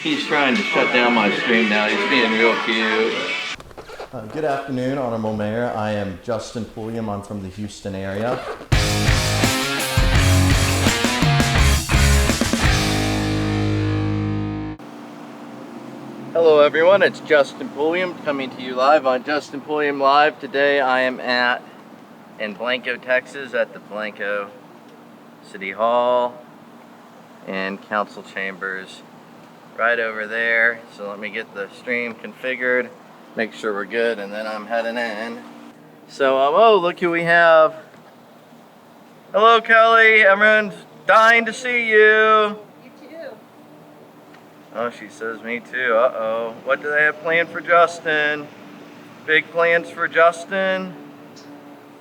He's trying to shut down my stream now. He's being real cute. Good afternoon, Honorable Mayor. I am Justin Pulliam. I'm from the Houston area. Hello everyone, it's Justin Pulliam coming to you live on Justin Pulliam Live. Today I am in Blanco, Texas at the Blanco City Hall and Council Chambers right over there. So let me get the stream configured, make sure we're good, and then I'm heading in. So, oh, look who we have. Hello Kelly, everyone's dying to see you. Oh, she says me too. Uh-oh. What do they have planned for Justin? Big plans for Justin?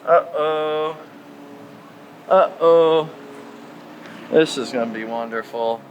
Uh-oh. Uh-oh. This is going to be wonderful.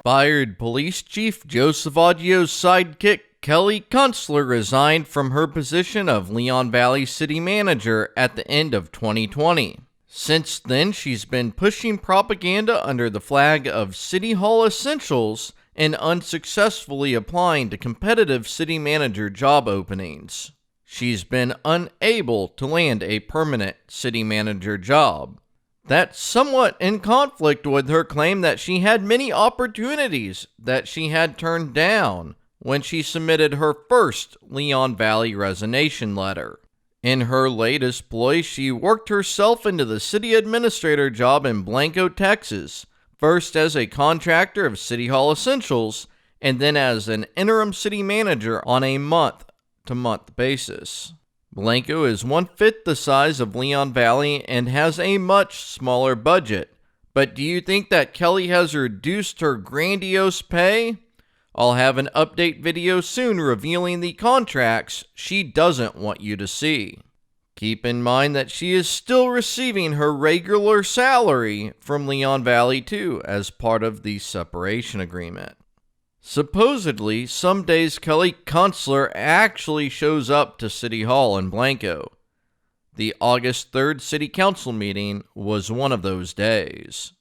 Fired Police Chief Joe Salvaggio's sidekick Kelly Kuenstler resigned from her position of Leon Valley City Manager at the end of 2020. Since then, she's been pushing propaganda under the flag of City Hall Essentials and unsuccessfully applying to competitive city manager job openings. She's been unable to land a permanent city manager job. That's somewhat in conflict with her claim that she had many opportunities that she had turned down when she submitted her first Leon Valley resignation letter. In her latest ploy, she worked herself into the city administrator job in Blanco, Texas, first as a contractor of City Hall Essentials, and then as an interim city manager on a month-to-month basis. Blanco is 1/5 the size of Leon Valley and has a much smaller budget. But do you think that Kelly has reduced her grandiose pay? I'll have an update video soon revealing the contracts she doesn't want you to see. Keep in mind that she is still receiving her regular salary from Leon Valley too, as part of the separation agreement. Supposedly, some days Kelly Kuenstler actually shows up to City Hall in Blanco. The August 3rd City Council meeting was one of those days.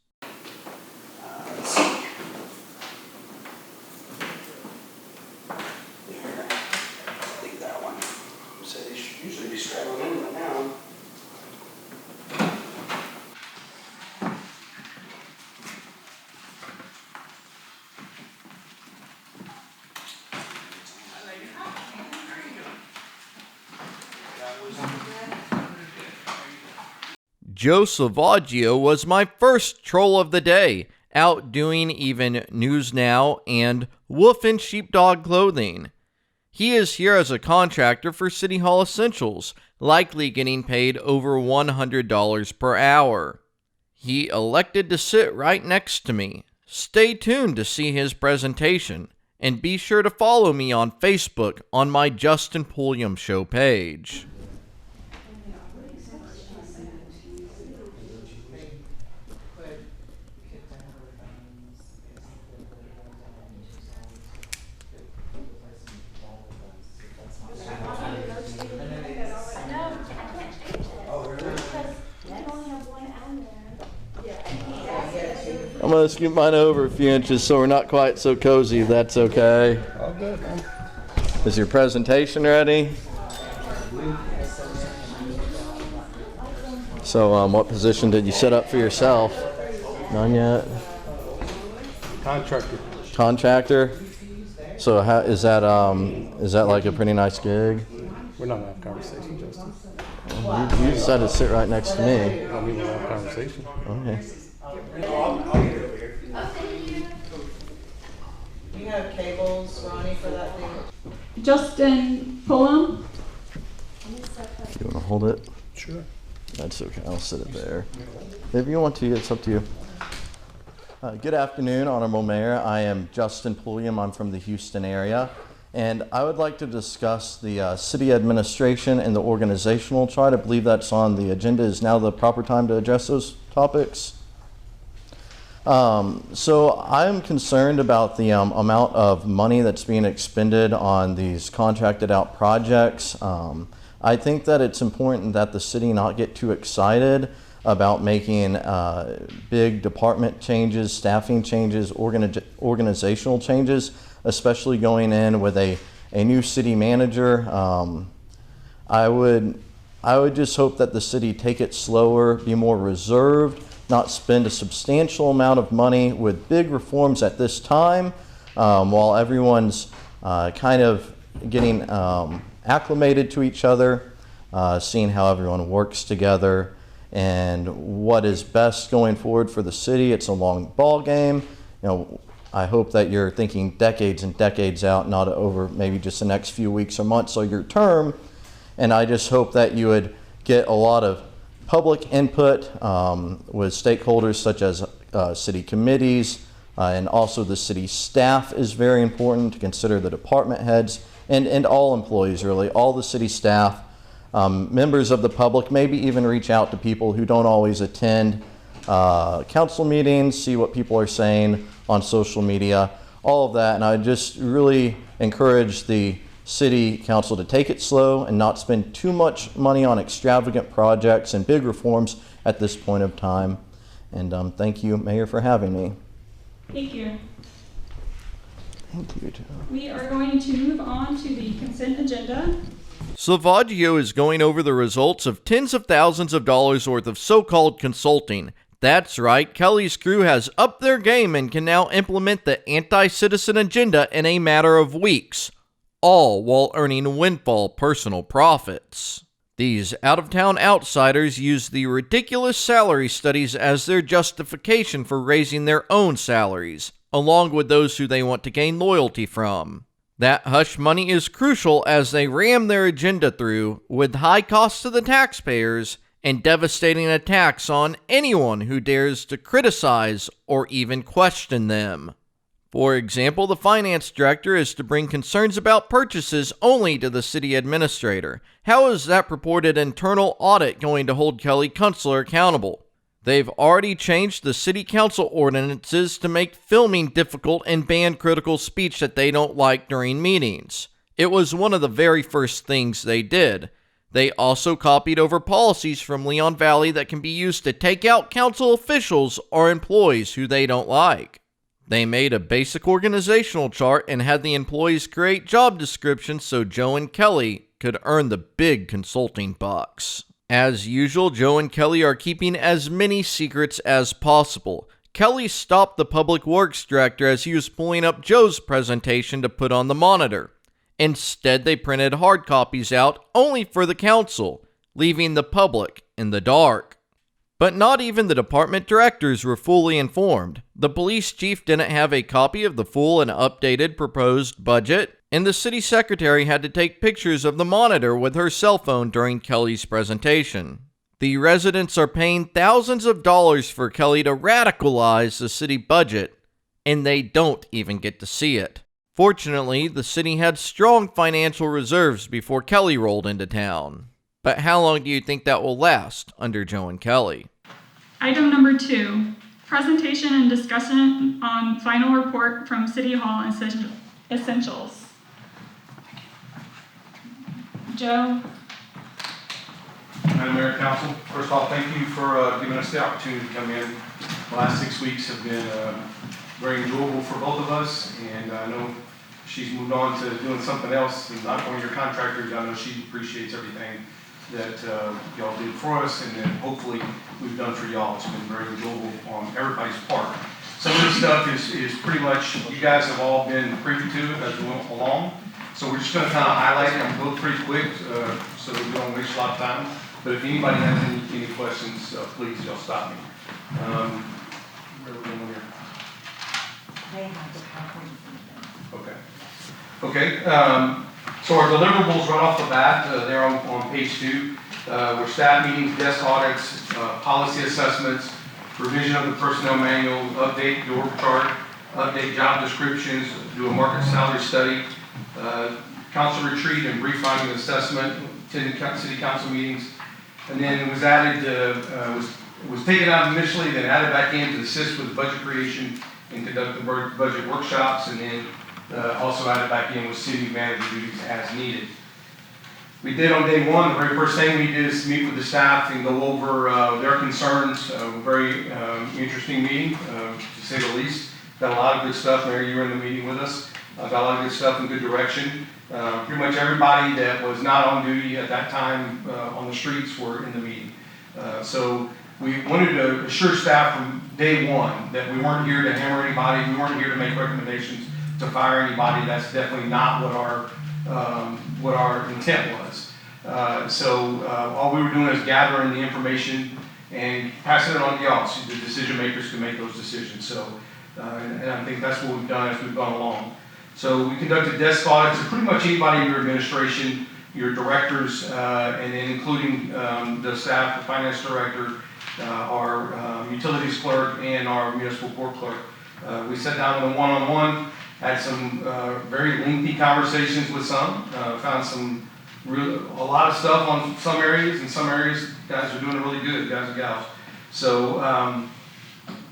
Joe Salvaggio was my first troll of the day, outdoing even News Now and Wolf in Sheepdog Clothing. He is here as a contractor for City Hall Essentials, likely getting paid over $100 per hour. He elected to sit right next to me. Stay tuned to see his presentation, and be sure to follow me on Facebook on my Justin Pulliam Show page. I'm going to scoot mine over a few inches so we're not quite so cozy, if that's okay. All good, man. Is your presentation ready? So, what position did you set up for yourself? None yet? Contractor. Contractor? So, how, is that like a pretty nice gig? We're not going to have a conversation, Justin. Well, you decided to sit right next to me. I mean, we'll have a conversation. Okay. You have cables, Ronnie, for that thing? Justin Pulliam. You want to hold it? Sure. That's okay. I'll sit it there. If you want to, it's up to you. Good afternoon, Honorable Mayor. I am Justin Pulliam. I'm from the Houston area. And I would like to discuss the city administration and the organizational chart. I believe that's on the agenda. Is now the proper time to address those topics? So I'm concerned about the amount of money that's being expended on these contracted out projects. I think that it's important that the city not get too excited about making big department changes, staffing changes, organizational changes especially going in with a new city manager. I would just hope that the city take it slower, be more reserved, not spend a substantial amount of money with big reforms at this time, while everyone's kind of getting acclimated to each other, seeing how everyone works together and what is best going forward for the city. It's a long ball game. I hope that you're thinking decades and decades out, not over maybe just the next few weeks or months or your term. And I just hope that you would get a lot of public input with stakeholders such as city committees, and also the city staff is very important to consider, the department heads and all employees, really, all the city staff, members of the public, maybe even reach out to people who don't always attend council meetings, see what people are saying on social media, all of that. And I just really encourage the city council to take it slow and not spend too much money on extravagant projects and big reforms at this point of time. And thank you, Mayor, for having me. Thank you. Thank you, Joe. We are going to move on to the consent agenda. Salvaggio is going over the results of tens of thousands of dollars worth of so-called consulting. That's right, Kelly's crew has upped their game and can now implement the anti-citizen agenda in a matter of weeks, all while earning windfall personal profits. These out-of-town outsiders use the ridiculous salary studies as their justification for raising their own salaries, along with those who they want to gain loyalty from. That hush money is crucial as they ram their agenda through with high costs to the taxpayers and devastating attacks on anyone who dares to criticize or even question them. For example, the finance director is to bring concerns about purchases only to the city administrator. How is that purported internal audit going to hold Kelly Kuenstler accountable? They've already changed the city council ordinances to make filming difficult and ban critical speech that they don't like during meetings. It was one of the very first things they did. They also copied over policies from Leon Valley that can be used to take out council officials or employees who they don't like. They made a basic organizational chart and had the employees create job descriptions so Joe and Kelly could earn the big consulting bucks. As usual, Joe and Kelly are keeping as many secrets as possible. Kelly stopped the public works director as he was pulling up Joe's presentation to put on the monitor. Instead, they printed hard copies out only for the council, leaving the public in the dark. But not even the department directors were fully informed. The police chief didn't have a copy of the full and updated proposed budget, and the city secretary had to take pictures of the monitor with her cell phone during Kelly's presentation. The residents are paying thousands of dollars for Kelly to radicalize the city budget, and they don't even get to see it. Fortunately, the city had strong financial reserves before Kelly rolled into town. But how long do you think that will last under Joe and Kelly? Item number 2, presentation and discussion on final report from City Hall Essentials. Joe? Madam Mayor, Council, first of all, thank you for giving us the opportunity to come in. The last 6 weeks have been very enjoyable for both of us, and I know she's moved on to doing something else, and not only your contractors, I know she appreciates everything that y'all did for us, and then hopefully we've done for y'all. It's been very enjoyable on everybody's part. Some of this stuff is pretty much, you guys have all been privy to as we went along, so we're just going to kind of highlight them both pretty quick so that we don't waste a lot of time. But if anybody has any questions, please, y'all stop me. Where are we going here? Okay. So our deliverables right off the bat, they're on page 2. We're staff meetings, desk audits, policy assessments, revision of the personnel manual, update the org chart, update job descriptions, do a market salary study, council retreat and brief finding assessment, attending city council meetings, and then it was added, was taken out initially, then added back in to assist with the budget creation and conduct the budget workshops, and then also added back in with city manager duties as needed. We did on day 1, the very first thing we did is meet with the staff and go over their concerns. Very interesting meeting, to say the least. Got a lot of good stuff. Mary, you were in the meeting with us. Got a lot of good stuff and good direction. Pretty much everybody that was not on duty at that time on the streets were in the meeting. So we wanted to assure staff from day one that we weren't here to hammer anybody, we weren't here to make recommendations to fire anybody. That's definitely not what our intent was. So all we were doing is gathering the information and passing it on to y'all, so the decision makers can make those decisions. So, and I think that's what we've done as we've gone along. So we conducted desk audits of pretty much anybody in your administration, your directors, and then including the staff, the finance director, our utilities clerk, and our municipal court clerk. We sat down with a one-on-one, had some very lengthy conversations with some, found a lot of stuff on some areas, and some areas guys are doing really good, guys and gals. So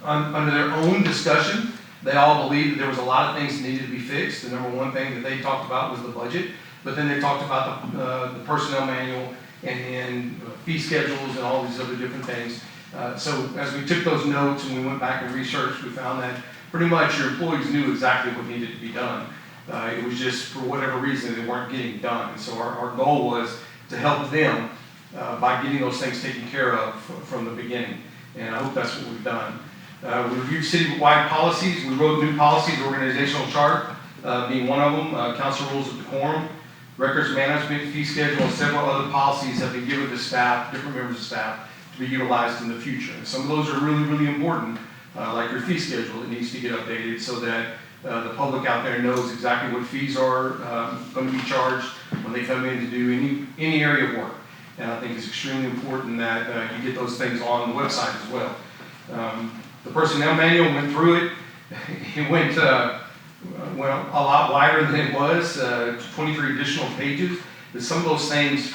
under their own discussion, they all believed that there was a lot of things that needed to be fixed. The number one thing that they talked about was the budget, but then they talked about the personnel manual and fee schedules and all these other different things. So as we took those notes and we went back and researched, we found that pretty much your employees knew exactly what needed to be done. It was just for whatever reason they weren't getting done. And so our goal was to help them by getting those things taken care of from the beginning. And I hope that's what we've done. We reviewed citywide policies. We wrote new policies, organizational chart being one of them, council rules of decorum, records management, fee schedule, and several other policies have been given to staff, different members of staff, to be utilized in the future. And some of those are really, really important, like your fee schedule. It needs to get updated so that the public out there knows exactly what fees are going to be charged when they come in to do any area of work. And I think it's extremely important that you get those things on the website as well. The personnel manual went through it. It went a lot wider than it was, 23 additional pages. But some of those things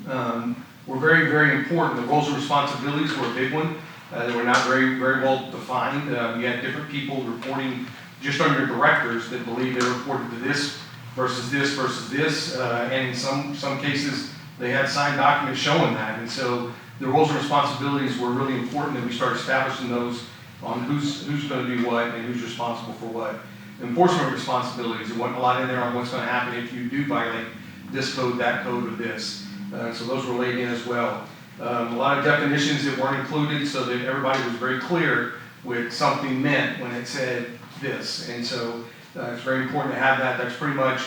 were very, very important. The roles and responsibilities were a big one. They were not very, very well defined. You had different people reporting just under directors that believed they reported to this versus this versus this. And in some cases, they had signed documents showing that. And so the roles and responsibilities were really important that we start establishing those on who's going to do what and who's responsible for what. Enforcement responsibilities, there wasn't a lot in there on what's going to happen if you do violate this code, that code, or this. So those were laid in as well. A lot of definitions that weren't included so that everybody was very clear what something meant when it said this. And so it's very important to have that. That's pretty much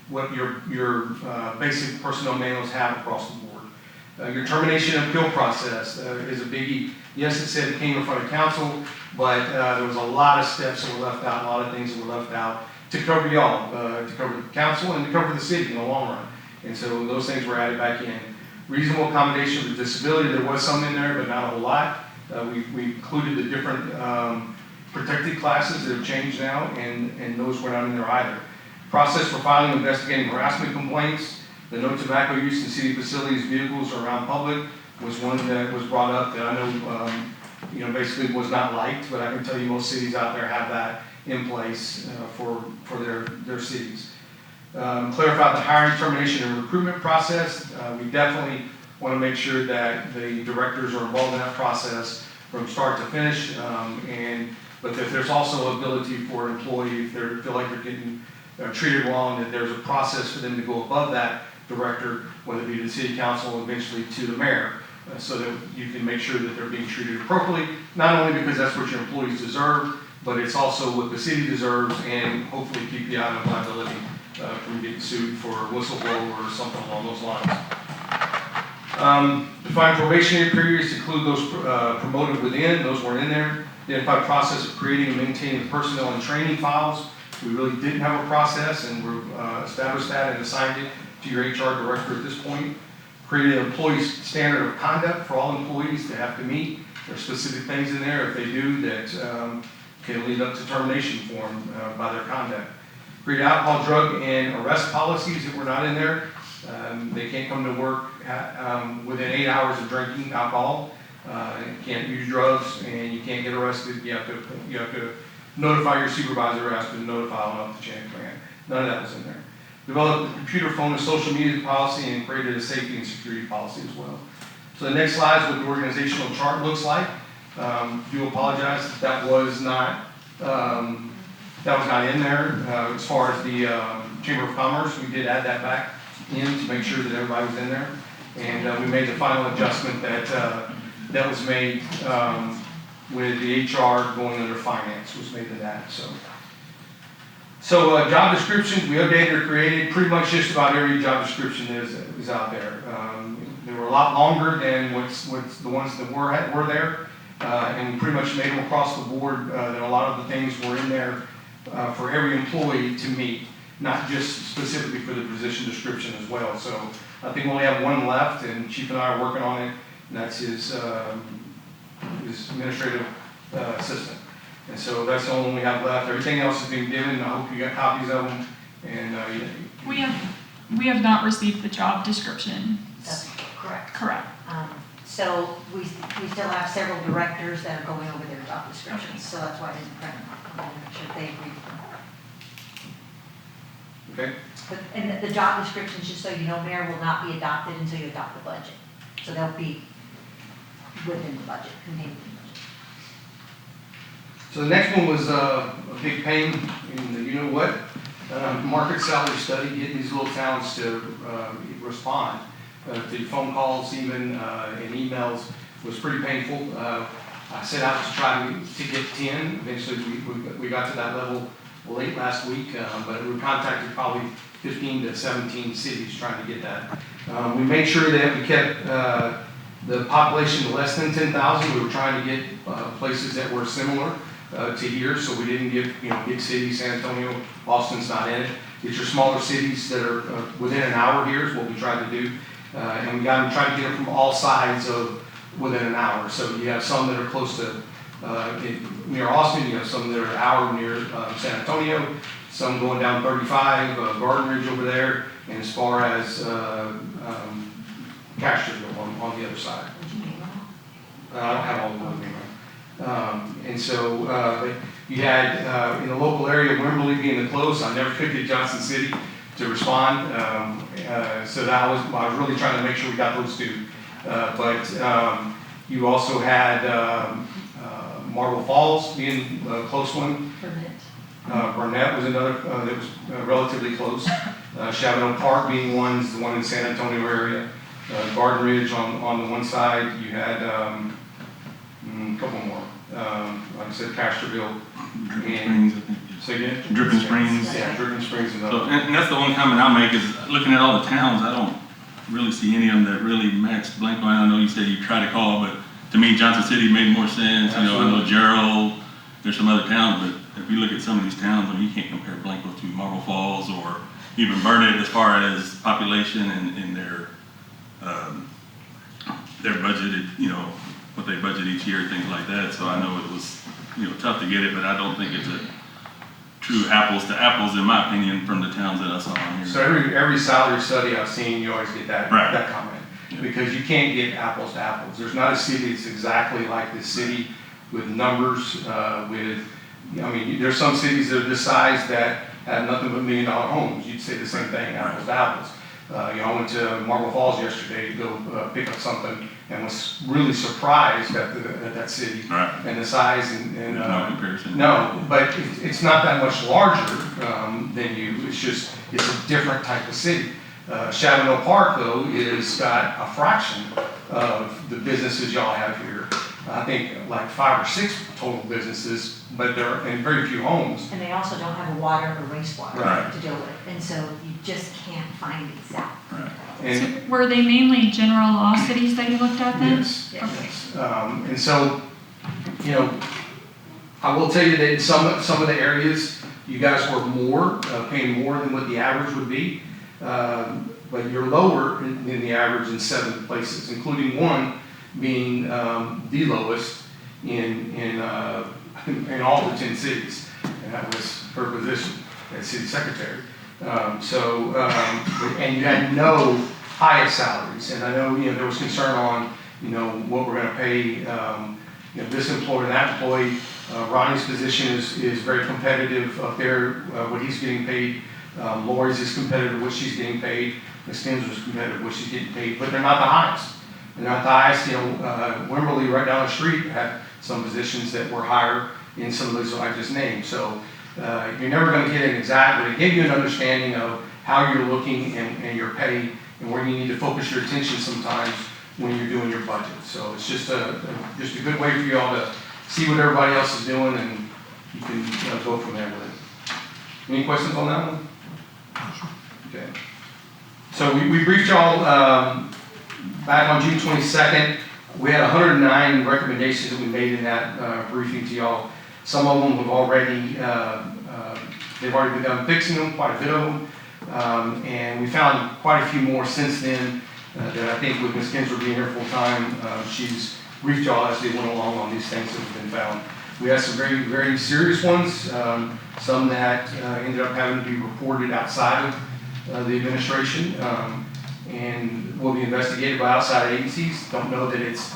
what your basic personnel manuals have across the board. Your termination appeal process is a biggie. Yes, it said it came in front of council, but there was a lot of steps that were left out, a lot of things that were left out to cover y'all, to cover the council and to cover the city in the long run. And so those things were added back in. Reasonable accommodation for disability, there was some in there, but not a whole lot. We included the different protected classes that have changed now, and those were not in there either. Process for filing and investigating harassment complaints. The no tobacco use in city facilities, vehicles, or around public was one that was brought up that I know, basically was not liked, but I can tell you most cities out there have that in place for their cities. Clarify the hiring, termination, and recruitment process. We definitely want to make sure that the directors are involved in that process from start to finish, but that there's also ability for an employee, if they feel like they're getting treated wrong, that there's a process for them to go above that director, whether it be to the city council, eventually to the mayor, so that you can make sure that they're being treated appropriately, not only because that's what your employees deserve, but it's also what the city deserves, and hopefully keep you out of liability from getting sued for whistleblower or something along those lines. Define probationary periods, include those promoted within, those weren't in there. Identify process of creating and maintaining the personnel and training files. We really didn't have a process, and we established that and assigned it to your HR director at this point. Create an employee standard of conduct for all employees to have to meet. There are specific things in there, if they do, that can lead up to termination for them by their conduct. Create alcohol, drug, and arrest policies that were not in there. They can't come to work within 8 hours of drinking alcohol. You can't use drugs, and you can't get arrested. You have to notify your supervisor, or ask them to notify them up the chain of command. None of that was in there. Develop a computer, phone, and social media policy, and created a safety and security policy as well. So the next slide is what the organizational chart looks like. Do apologize if that was not That was not in there. As far as the Chamber of Commerce, we did add that back in to make sure that everybody was in there. And we made the final adjustment that was made with the HR going under finance was made to that. So job descriptions, we updated or created pretty much just about every job description is out there. They were a lot longer than what's the ones that were there, and we pretty much made them across the board. That a lot of the things were in there for every employee to meet, not just specifically for the position description as well. So I think we only have one left, and Chief and I are working on it, and that's his administrative assistant. And so that's the only one we have left. Everything else has been given. I hope you got copies of them. And We have not received the job description. That's correct. Correct. So we still have several directors that are going over their job descriptions, so that's why I didn't print them. I wanted to make sure they agree with them. okay. But, and the job descriptions, just so you know, Mayor, will not be adopted until you adopt the budget. So they'll be within the budget, contained in the budget. So the next one was a big pain in the, you know what, market salary study, getting these little towns to respond to phone calls, even and emails was pretty painful. I set out to try to get 10. Eventually, we got to that level late last week, but we contacted probably 15 to 17 cities trying to get that. We made sure that we kept the population less than 10,000. We were trying to get places that were similar to here, so we didn't give, big cities, San Antonio, Boston's not in it. Get your smaller cities that are within an hour here is what we tried to do. And we tried to get them from all sides of within an hour. So you have some that are close to near Austin, you have some that are an hour near San Antonio, some going down 35, Garden Ridge over there, and as far as Castroville on the other side. I don't have all of them. And so you had in the local area, Wimberley being the close. I never could get Johnson City to respond. So that I was really trying to make sure we got those two. But you also had Marble Falls being a close one. Burnett was another that was relatively close. Chavano Park being the one in San Antonio area. Garden Ridge on the one side. You had a couple more. Like I said, Castroville and Dripping Springs. Yeah, Dripping Springs. So, and that's the one comment I'll make is looking at all the towns, I don't really see any of them that really match Blanco. I know you said you tried to call, but to me, Johnson City made more sense. Absolutely. I know Gerald, there's some other towns, but if you look at some of these towns, I mean, you can't compare Blanco to Marble Falls or even Burnett as far as population and their budgeted, what they budget each year, things like that. So I know it was, tough to get it, but I don't think it's a true apples to apples, in my opinion, from the towns that I saw on here. So every salary study I've seen, you always get that comment. Yeah. Because you can't get apples to apples. There's not a city that's exactly like this city with numbers, there's some cities that are this size that have nothing but $1 million homes. You'd say the same thing, apples to apples. I went to Marble Falls yesterday to go pick up something and was really surprised at that city and the size and no comparison. No, but it's not that much larger than you. It's a different type of city. Chavano Park though is got a fraction of the businesses y'all have here. I think like 5 or 6 total businesses, but they're in very few homes. And they also don't have a water or wastewater Right. to deal with, and so you just can't find exact. Right. And So were they mainly general law cities that you looked at then? yes, Yes. Okay. yes. And so, I will tell you that in some of the areas, you guys were paying more than what the average would be. But you're lower than the average in 7 places, including one being the lowest in all the 10 cities. And that was her position as city secretary. And you had no highest salaries. And I know, there was concern on, what we're gonna pay, this employee and that employee. Ronnie's position is very competitive up there, what he's getting paid. Lori's is competitive, what she's getting paid. Ms. Stenzel's is competitive, what she's getting paid, but they're not the highest. They're not the highest, Wimberley right down the street had some positions that were higher in some of those I just named. So You're never going to get an exact, but it gives you an understanding of how you're looking and your pay and where you need to focus your attention sometimes when you're doing your budget. So it's just a good way for you all to see what everybody else is doing, and you can go from there with it. Any questions on that one? Okay. So we briefed y'all back on June 22nd. We had 109 recommendations that we made in that briefing to y'all. Some of them have already, they've already begun fixing them, quite a bit of them. And we found quite a few more since then that I think with Ms. Kinsler being here full time, she's briefed y'all as they went along on these things that have been found. We had some very, very serious ones, some that ended up having to be reported outside of the administration and will be investigated by outside agencies. Don't know that it's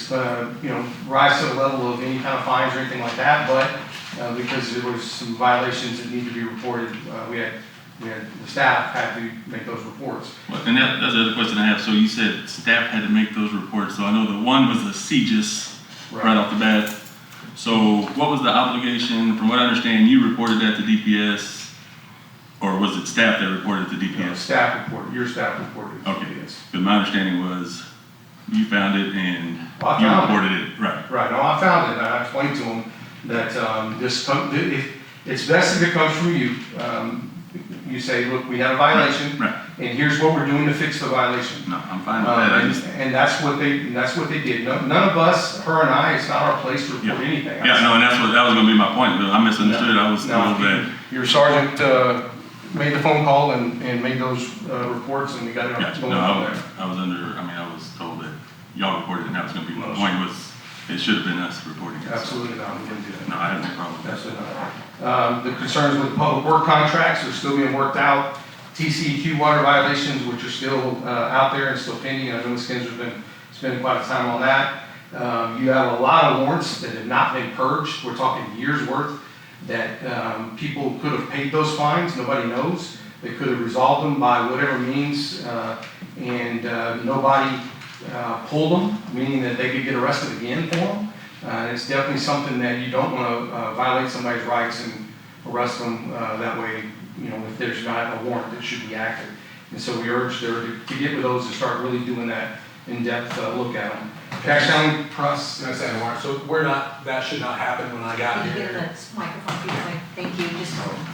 going to rise to the level of any kind of fines or anything like that, but because there was some violations that need to be reported, we had the staff had to make those reports. Well, and that's the other question I have. So you said staff had to make those reports. So I know the one was a CGIS right off the bat. So what was the obligation? From what I understand, you reported that to DPS, or was it staff that reported to DPS? No, staff reported. Your staff reported to okay. DPS. But my understanding was you found it and you reported it. Right. Right. No, I found it. And I explained to them that it's best if it comes from you. You say, look, we had a violation, right. And here's what we're doing to fix the violation. No, I'm fine with that. And that's what they did. None of us, her and I, it's not our place to report anything. Yeah, no, and that was going to be my point. But I misunderstood. I was told that your sergeant made the phone call and made those reports, and we got it on no, I was told that y'all reported, and that was going to be my point. Was it should have been us reporting it. Absolutely not. We didn't do that. No, I have no problem with that. Absolutely not. The concerns with the public work contracts are still being worked out. TCEQ water violations, which are still out there and still pending. I know Ms. Kinsler's been spending quite a time on that. You have a lot of warrants that have not been purged. We're talking years worth that people could have paid those fines. Nobody knows. They could have resolved them by whatever means, and nobody pulled them, meaning that they could get arrested again for them. It's definitely something that you don't want to violate somebody's rights and arrest them that way, if there's not a warrant that should be active. And so we urge there to get with those and start really doing that in-depth look at them. Cash down process. So that should not happen when I got Can you here. give the microphone, please? Thank you.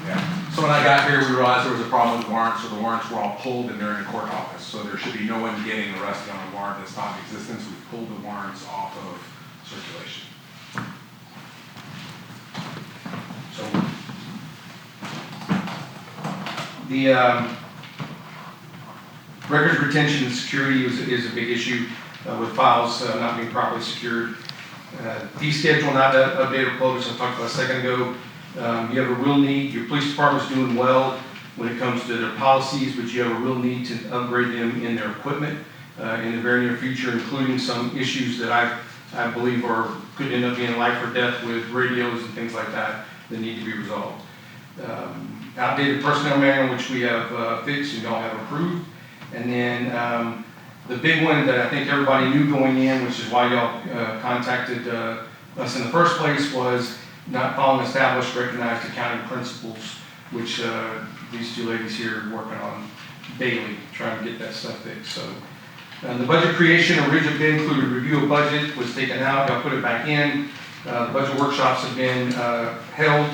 Yeah. So when I got here, we realized there was a problem with warrants, so the warrants were all pulled and they're in the court office. So there should be no one getting arrested on a warrant that's not in existence. We've pulled the warrants off of circulation. So the records retention and security is a big issue with files not being properly secured. Fee schedule not updated or published, I talked about a second ago. You have a real need. Your police department's doing well when it comes to their policies, but you have a real need to upgrade them in their equipment in the very near future, including some issues that I believe could end up being life or death with radios and things like that need to be resolved. Outdated personnel manual, which we have fixed and y'all have approved. And then the big one that I think everybody knew going in, which is why y'all contacted us in the first place, was not following established, recognized accounting principles, which these two ladies here are working on daily, trying to get that stuff fixed. So the budget creation, originally bid included review of budget, was taken out, y'all put it back in. The budget workshops have been held.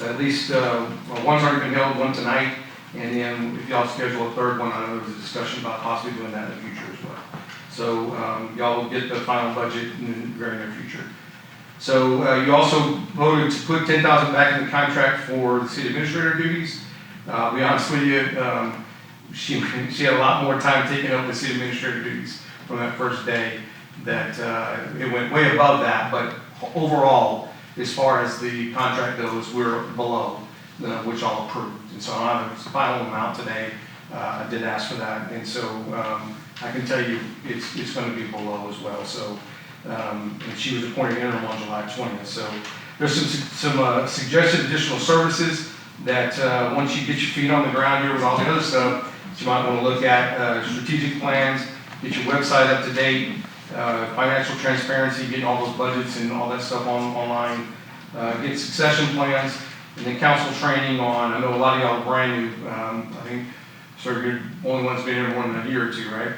At least one's already been held, one tonight. And then if y'all schedule a third one, I know there's a discussion about possibly doing that in the future as well. So y'all will get the final budget in the very near future. So you also voted to put $10,000 back in the contract for the city administrator duties. To be honest with you, she had a lot more time taking up the city administrator duties from that first day that it went way above that. But overall, as far as the contract goes, we're below which I'll approved. And so I have a final amount today. I did ask for that. And so I can tell you it's going to be below as well. So and she was appointed interim on July 20th. So there's some suggested additional services that once you get your feet on the ground here with all the other stuff, you might want to look at strategic plans, get your website up to date, financial transparency, getting all those budgets and all that stuff online, get succession plans, And then council training on, I know a lot of y'all are brand new, I think, sir, you're the only one's been here more than a year or two, right?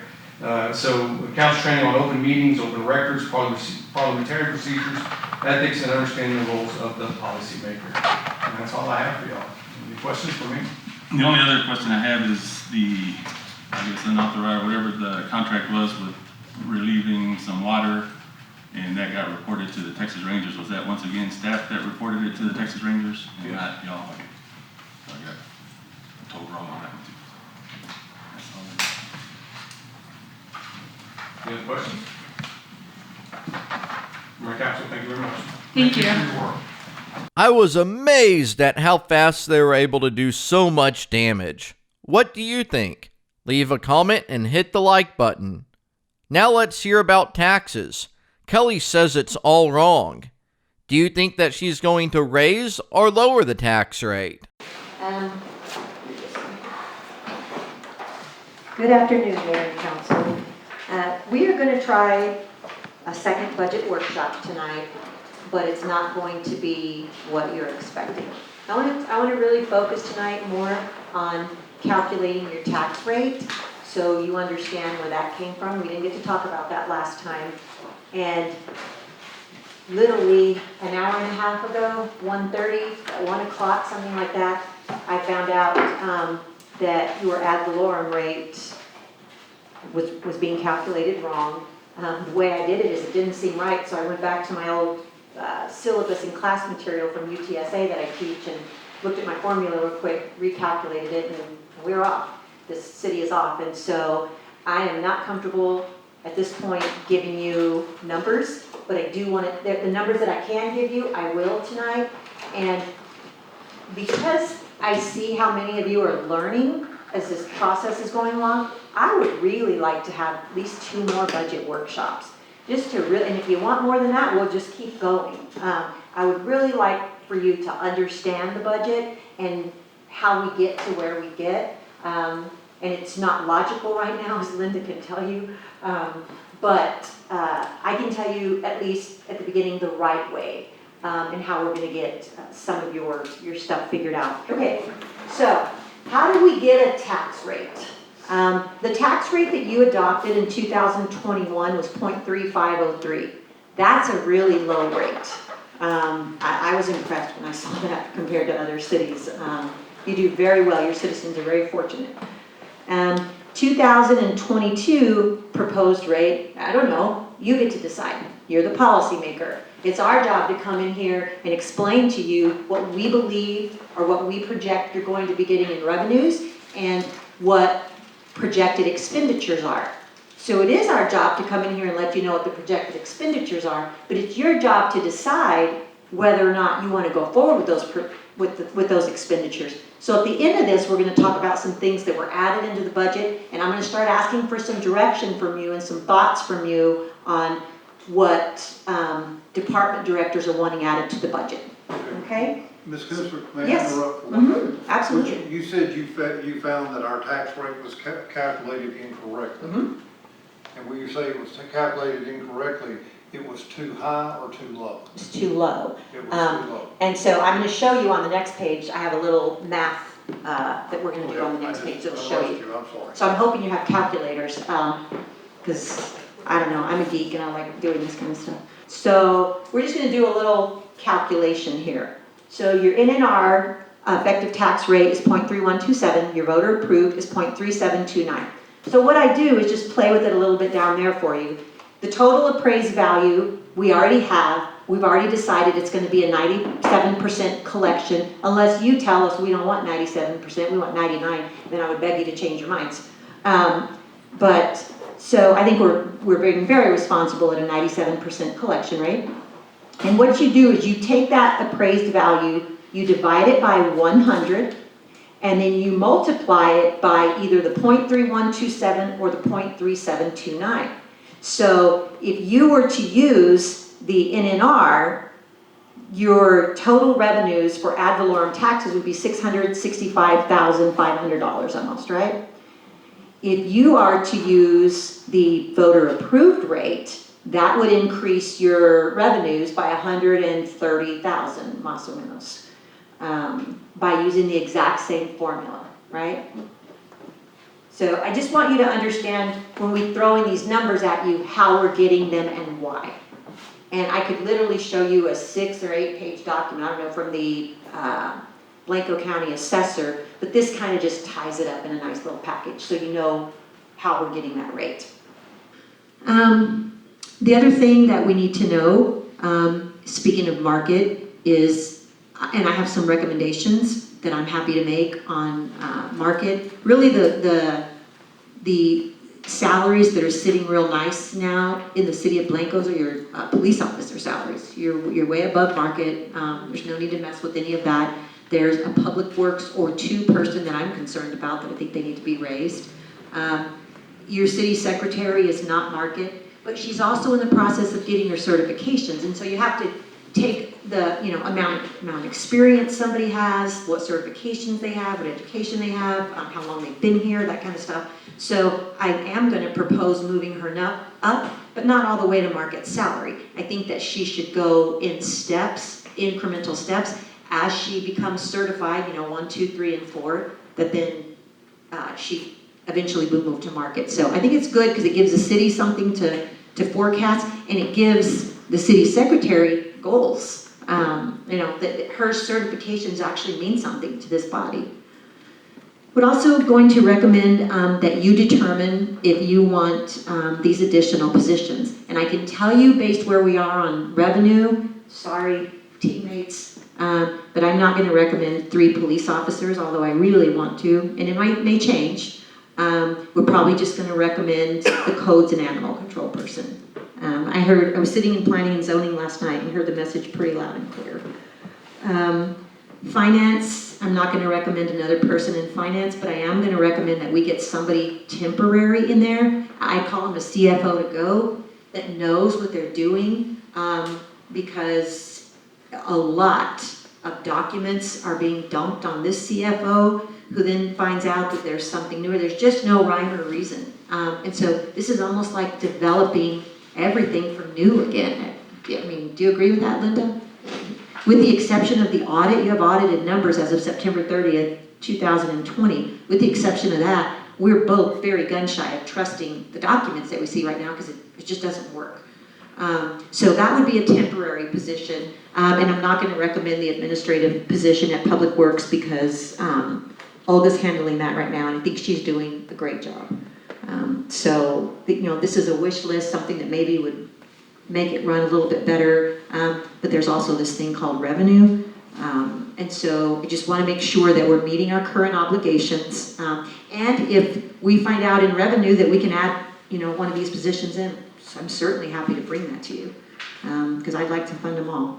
So council training on open meetings, open records, parliamentary procedures, ethics, and understanding the roles of the policymaker. And that's all I have for y'all. Any questions for me? The only other question I have is I guess unauthorized, whatever the contract was with relieving some water, and that got reported to the Texas Rangers. Was that once again staff that reported it to the Texas Rangers? And not y'all? Okay. So I got told wrong on that one too. That's all. Any other questions? Mayor Council, thank you very much. Thank you. for your work. I was amazed at how fast they were able to do so much damage. What do you think? Leave a comment and hit the like button. Now let's hear about taxes. Kelly says it's all wrong. Do you think that she's going to raise or lower the tax rate? Good afternoon, Mayor and Council. We are going to try a second budget workshop tonight, but it's not going to be what you're expecting. I want to really focus tonight more on calculating your tax rate so you understand where that came from. We didn't get to talk about that last time. And literally an hour and a half ago, 1:30, 1 o'clock, something like that, I found out that your ad valorem rate was being calculated wrong. The way I did it is it didn't seem right, so I went back to my old syllabus and class material from UTSA that I teach and looked at my formula real quick, recalculated it, and we're off. This city is off, and so I am not comfortable at this point giving you numbers, but I do want to, the numbers that I can give you, I will tonight. And because I see how many of you are learning as this process is going along, I would really like to have at least 2 more budget workshops. Just to really, and if you want more than that, we'll just keep going. I would really like for you to understand the budget and how we get to where we get. And it's not logical right now, as Linda can tell you. But I can tell you, at least at the beginning, the right way and how we're going to get some of your stuff figured out. Okay, so how do we get a tax rate? The tax rate that you adopted in 2021 was 0.3503. That's a really low rate. I was impressed when I saw that compared to other cities. You do very well. Your citizens are very fortunate. 2022 proposed rate, I don't know, you get to decide. You're the policymaker. It's our job to come in here and explain to you what we believe or what we project you're going to be getting in revenues and what projected expenditures are. So it is our job to come in here and let you know what the projected expenditures are, but it's your job to decide whether or not you want to go forward with those with those expenditures. So at the end of this, we're going to talk about some things that were added into the budget, and I'm going to start asking for some direction from you and some thoughts from you on what department directors are wanting added to the budget. Okay? Ms. Kuenstler, may I Yes. interrupt for 1 minute? Absolutely. You said you found that our tax rate was calculated incorrectly. And when you say it was calculated incorrectly, it was too high or too low? It's too low. It was too low. And so I'm going to show you on the next page. I have a little math that we're going to do on the next page that'll show you. I'm sorry. So I'm hoping you have calculators, because I don't know, I'm a geek and I like doing this kind of stuff. So we're just going to do a little calculation here. So your NNR effective tax rate is 0.3127. Your voter approved is 0.3729. So what I do is just play with it a little bit down there for you. The total appraised value we already have. We've already decided it's going to be a 97% collection, unless you tell us we don't want 97%, we want 99%, then I would beg you to change your minds. But so I think we're being very responsible at a 97% collection rate. And what you do is you take that appraised value, you divide it by 100, and then you multiply it by either the 0.3127 or the 0.3729. So if you were to use the NNR, your total revenues for ad valorem taxes would be $665,500 almost, right? If you are to use the voter approved rate, that would increase your revenues by $130,000, más o menos. by using the exact same formula, right? So I just want you to understand when we throw in these numbers at you, how we're getting them and why. And I could literally show you a 6 or 8 page document, I don't know, from the Blanco County assessor, but this kind of just ties it up in a nice little package so you know how we're getting that rate. The other thing that we need to know, speaking of market, is, and I have some recommendations that I'm happy to make on market. Really the salaries that are sitting real nice now in the city of Blancos are your police officer salaries. You're way above market. There's no need to mess with any of that. There's a public works or 2 person that I'm concerned about that I think they need to be raised. Your city secretary is not market, but she's also in the process of getting her certifications, and so you have to take the amount of experience somebody has, what certifications they have, what education they have, how long they've been here, that kind of stuff. So I am going to propose moving her up, but not all the way to market salary. I think that she should go in steps, incremental steps, as she becomes certified, 1, 2, 3, and 4, that then she eventually will move to market. So I think it's good because it gives the city something to forecast, and it gives the city secretary goals. That her certifications actually mean something to this body. We're also going to recommend that you determine if you want these additional positions. And I can tell you, based where we are on revenue, sorry, teammates, but I'm not going to recommend 3 police officers, although I really want to, and it may change. We're probably just going to recommend the codes and animal control person. I was sitting in planning and zoning last night and heard the message pretty loud and clear. Finance, I'm not going to recommend another person in finance, but I am going to recommend that we get somebody temporary in there. I call them a CFO to go, that knows what they're doing, because a lot of documents are being dumped on this CFO, who then finds out that there's something new, or there's just no rhyme or reason. And so this is almost like developing everything from new again. I mean, do you agree with that, Linda? With the exception of the audit, you have audited numbers as of September 30th, 2020. With the exception of that, we're both very gun shy of trusting the documents that we see right now because it just doesn't work. So that would be a temporary position. And I'm not going to recommend the administrative position at Public Works because Olga's handling that right now, and I think she's doing a great job. So this is a wish list, something that maybe would make it run a little bit better, but there's also this thing called revenue. And so I just want to make sure that we're meeting our current obligations. And if we find out in revenue that we can add, one of these positions in, I'm certainly happy to bring that to you, because I'd like to fund them all.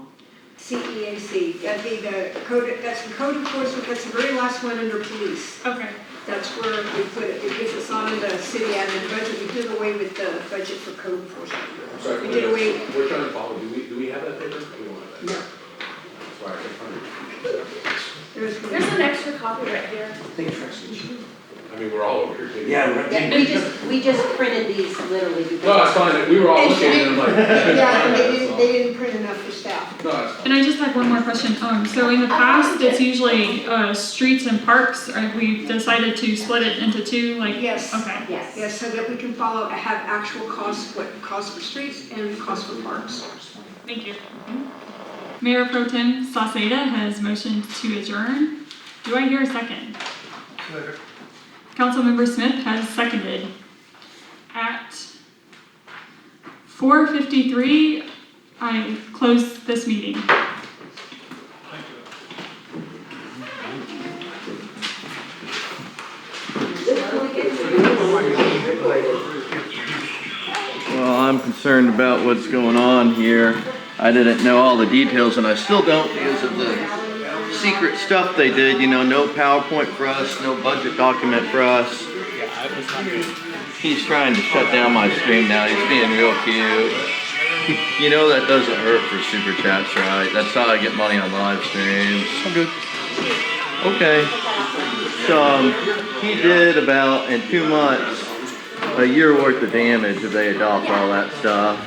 CEAC, that'd be the code, that's the code enforcement, that's the very last one under police. Okay. That's where we put it, because it's on the city admin budget. We did away with the budget for code enforcement. I'm sorry, We did away. we're trying to follow, do we have that paper? We don't have that. No. That's why I can't find it. There's an extra copy right here. I mean, we're all over here too. Yeah, right. Yeah, we just printed these literally before. No, that's fine, we were all looking and I'm like. Yeah, and they didn't print enough for staff. No, that's fine. And I just had one more question. So in the past, it's usually streets and parks. We've decided to split it into 2. Yes. Okay. Yes. Yes, so that we can follow, have actual costs, what costs for streets and costs for parks. Thank you. Mayor Pro Tem Sauceda has motioned to adjourn. Do I hear a second? Second. Councilmember Smith has seconded. At 4:53, I close this meeting. Well, I'm concerned about what's going on here. I didn't know all the details, and I still don't because of the secret stuff they did. No PowerPoint for us, no budget document for us. He's trying to shut down my stream now. He's being real cute. That doesn't hurt for super chats, right? That's how I get money on live streams. Good. Okay. So he did about in 2 months a year worth of damage if they adopt all that stuff.